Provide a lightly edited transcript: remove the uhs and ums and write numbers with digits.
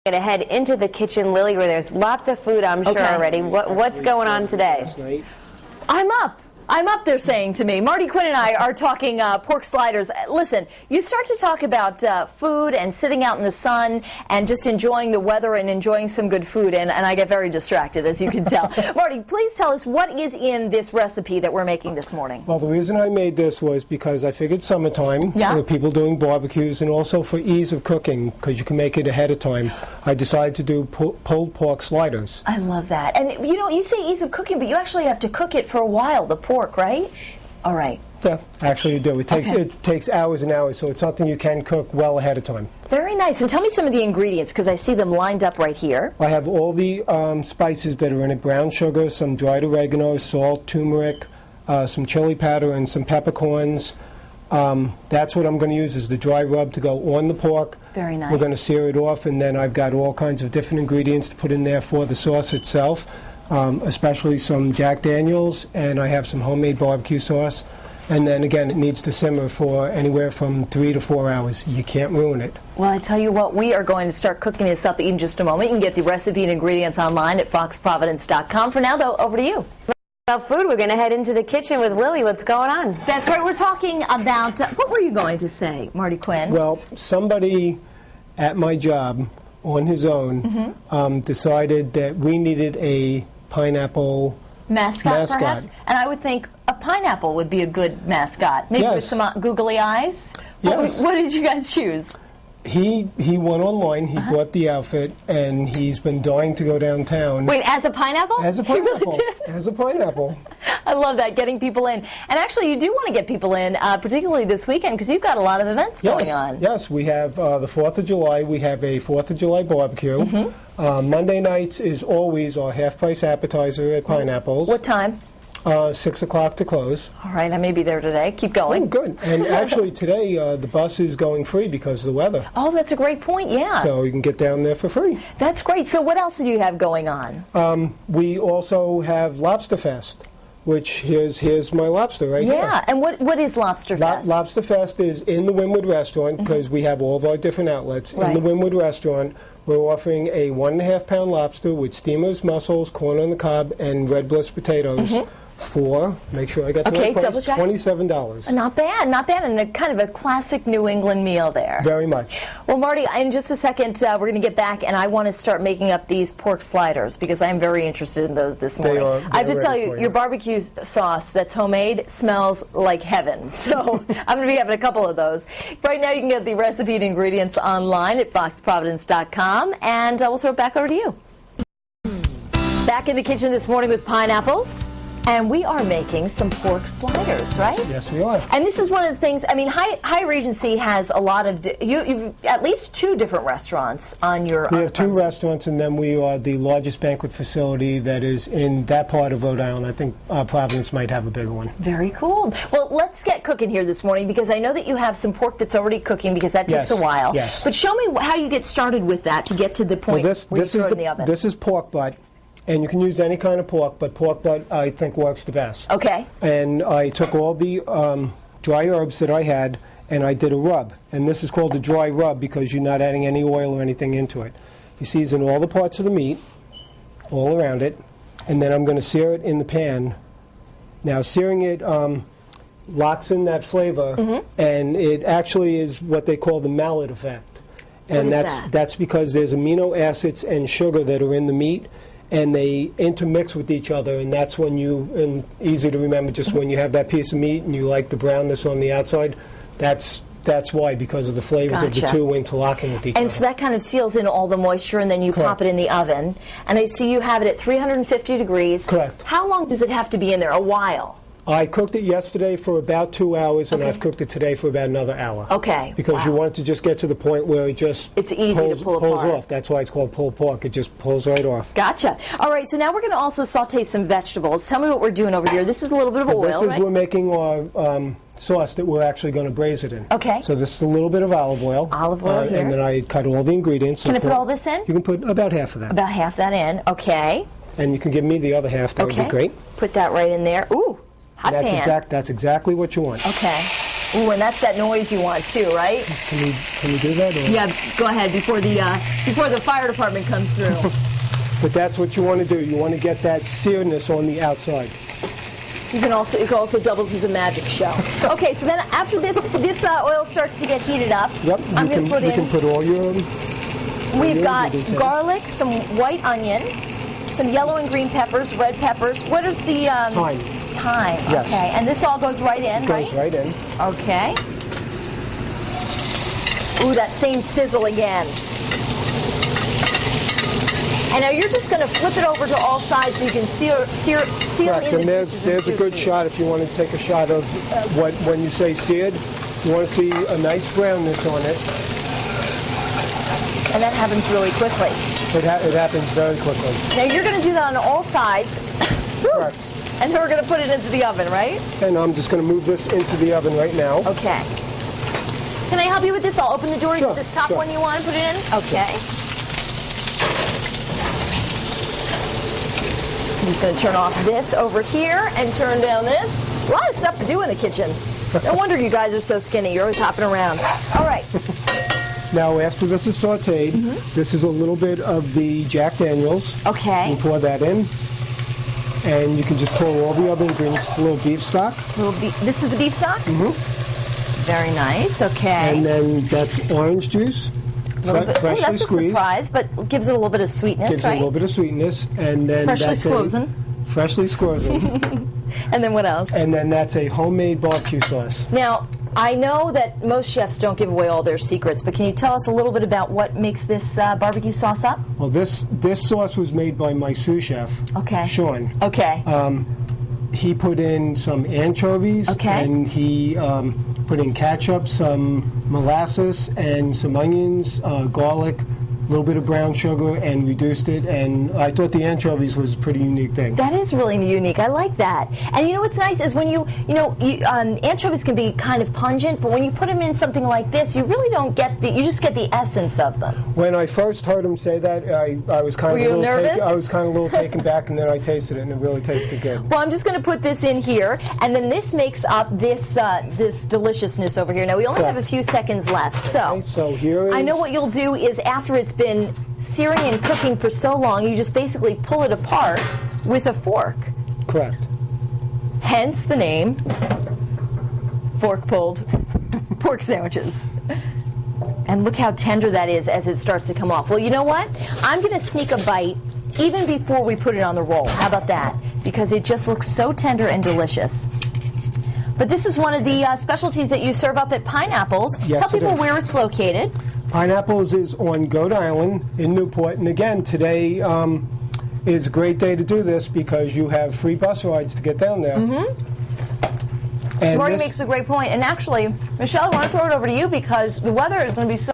Going to head into the kitchen, Lily, where there's lots of food, I'm sure, already. What's going on today? I'm up, they're saying to me. Marty, Quinn, and I are talking pork sliders. Listen, you start to talk about food and sitting out in the sun and just enjoying the weather and enjoying some good food, and I get very distracted, as you can tell. Marty, please tell us what is in this recipe that we're making this morning. Well, the reason I made this was because I figured summertime, people doing barbecues, and also for ease of cooking, because you can make it ahead of time, I decided to do pulled pork sliders. I love that. And, you know, you say ease of cooking, but you actually have to cook it for a while, the pork, right? All right. Yeah, actually you do. It takes hours and hours, so it's something you can cook well ahead of time. Very nice. And tell me some of the ingredients, because I see them lined up right here. I have all the spices that are in it: brown sugar, some dried oregano, salt, turmeric, some chili powder, and some peppercorns. That's what I'm going to use is the dry rub to go on the pork. Very nice. We're going to sear it off, and then I've got all kinds of different ingredients to put in there for the sauce itself. Especially some Jack Daniels, and I have some homemade barbecue sauce. And then again, it needs to simmer for anywhere from 3 to 4 hours. You can't ruin it. Well, I tell you what, we are going to start cooking this up in just a moment. You can get the recipe and ingredients online at foxprovidence.com. For now, though, over to you. About food, we're going to head into the kitchen with Lily. What's going on? That's right. We're talking about, what were you going to say, Marty Quinn? Well, somebody at my job on his own decided that we needed a pineapple mascot, perhaps? And I would think a pineapple would be a good mascot. Maybe with some googly eyes? Yes. What did you guys choose? He went online, he bought the outfit, and he's been dying to go downtown. Wait, as a pineapple? As a pineapple. He really did? As a pineapple. I love that, getting people in. And actually, you do want to get people in, particularly this weekend, because you've got a lot of events going on. Yes, we have the 4th of July. We have a 4th of July barbecue. Monday nights is always our half-price appetizer at Pineapples. What time? 6 o'clock to close. All right, I may be there today. Keep going. Oh, good. And actually today the bus is going free because of the weather. Oh, that's a great point, yeah. So you can get down there for free. That's great. So what else do you have going on? We also have Lobster Fest, which here's my lobster right here. Yeah, and what is Lobster Fest? Lobster Fest is in the Wynwood restaurant, because we have all of our different outlets. In the Wynwood restaurant, we're offering a 1.5-pound lobster with steamers, mussels, corn on the cob, and red bliss potatoes. For, make sure I got the right price, double check. $27. Not bad, not bad, and a kind of a classic New England meal there. Very much. Well, Marty, in just a second, we're going to get back, and I want to start making up these pork sliders, because I'm very interested in those this morning. I have to tell you, your barbecue sauce that's homemade smells like heaven, so I'm going to be having a couple of those. Right now, you can get the recipe and ingredients online at foxprovidence.com, and we'll throw it back over to you. Back in the kitchen this morning with pineapples. And we are making some pork sliders, right? Yes, we are. And this is one of the things, I mean, Hyatt Regency has a lot of, you've at least 2 different restaurants on your We have 2 restaurants, and then we are the largest banquet facility that is in that part of Rhode Island. I think Providence might have a bigger one. Very cool. Well, let's get cooking here this morning, because I know that you have some pork that's already cooking, because that takes a while. Yes. But show me how you get started with that to get to the point where you throw it in the oven. This is pork butt. And you can use any kind of pork, but pork butt I think works the best. Okay. And I took all the dry herbs that I had, and I did a rub. And this is called a dry rub because you're not adding any oil or anything into it. You season all the parts of the meat, all around it, and then I'm going to sear it in the pan. Now, searing it locks in that flavor, and it actually is what they call the mallet effect. And that's because there's amino acids and sugar that are in the meat, and they intermix with each other, and that's when and easy to remember, just when you have that piece of meat and you like the brownness on the outside, that's why, because of the flavors of the 2 interlocking with each other. And so that kind of seals in all the moisture, and then you pop it in the oven. And I see you have it at 350 degrees. Correct. How long does it have to be in there? A while? I cooked it yesterday for about 2 hours, and I've cooked it today for about another hour. Okay. Because you want it to just get to the point where it just it's easy to pull apart. Off. That's why it's called pulled pork. It just pulls right off. Gotcha. All right, so now we're going to also saute some vegetables. Tell me what we're doing over here. This is a little bit of oil, right? We're making our sauce that we're actually going to braise it in. Okay. So this is a little bit of olive oil. Olive oil here. And then I cut all the ingredients. Can I put all this in? You can put about half of that. About half that in. Okay. And you can give me the other half. That would be great. Put that right in there. Ooh. Hot pan. That's exactly what you want. Okay. Ooh, and that's that noise you want too, right? Can we do that? Or? Yeah, go ahead before the fire department comes through. But that's what you want to do. You want to get that searedness on the outside. It also doubles as a magic show. Okay, so then after this oil starts to get heated up, yep, I'm going to put in. You can put all your. We've got garlic, some white onion, some yellow and green peppers, red peppers. What is the Thyme. Thyme. Yes. Okay, and this all goes right in, right? Goes right in. Okay. Ooh, that same sizzle again. And now you're just going to flip it over to all sides so you can seal Correct. in And the there's a good shot if you want to take a shot of when you say seared. You want to see a nice brownness on it. And that happens really quickly. It happens very quickly. Now you're going to do that on all sides. Correct. And then we're going to put it into the oven, right? And I'm just going to move this into the oven right now. Okay. Can I help you with this? I'll open the door. Sure, This top sure. one you want to put it in? Okay. I'm just going to turn off this over here and turn down this. A lot of stuff to do in the kitchen. No wonder you guys are so skinny. You're always hopping around. All right. Now, after this is sauteed, this is a little bit of the Jack Daniels. Okay. You pour that in, and you can just pour all the other ingredients. A little beef stock. This is the beef stock? Mm-hmm. Very nice. Okay. And then that's orange juice. Freshly that's squeezed. a surprise, but gives it a little bit of sweetness, Gives right? it a little bit of sweetness, and then Freshly squozen. Freshly squozen. And then what else? And then that's a homemade barbecue sauce. Now, I know that most chefs don't give away all their secrets, but can you tell us a little bit about what makes this barbecue sauce up? Well, this sauce was made by my sous chef, Okay. Sean. Okay. He put in some anchovies, Okay. and he put in ketchup, some molasses, and some onions, garlic, a little bit of brown sugar, and reduced it. And I thought the anchovies was a pretty unique thing. That is really unique. I like that. And you know what's nice is when anchovies can be kind of pungent, but when you put them in something like this, you really don't get you just get the essence of them. When I first heard him say that, I was kind Were of you nervous? I was kind of a little taken back, and then I tasted it, and it really tasted good. Well, I'm just going to put this in here, and then this makes up this this deliciousness over here. Now, we only have a few seconds left, so, Okay, so here is... I know what you'll do is after it's been searing and cooking for so long, you just basically pull it apart with a fork. Correct. Hence the name fork-pulled pork sandwiches. And look how tender that is as it starts to come off. Well, you know what? I'm going to sneak a bite even before we put it on the roll. How about that? Because it just looks so tender and delicious. But this is one of the specialties that you serve up at Pineapples. Yes, Tell people it is. where it's located. Pineapples is on Goat Island in Newport. And again, today is a great day to do this because you have free bus rides to get down there. And Marty makes a great point. And actually, Michelle, I want to throw it over to you because the weather is going to be so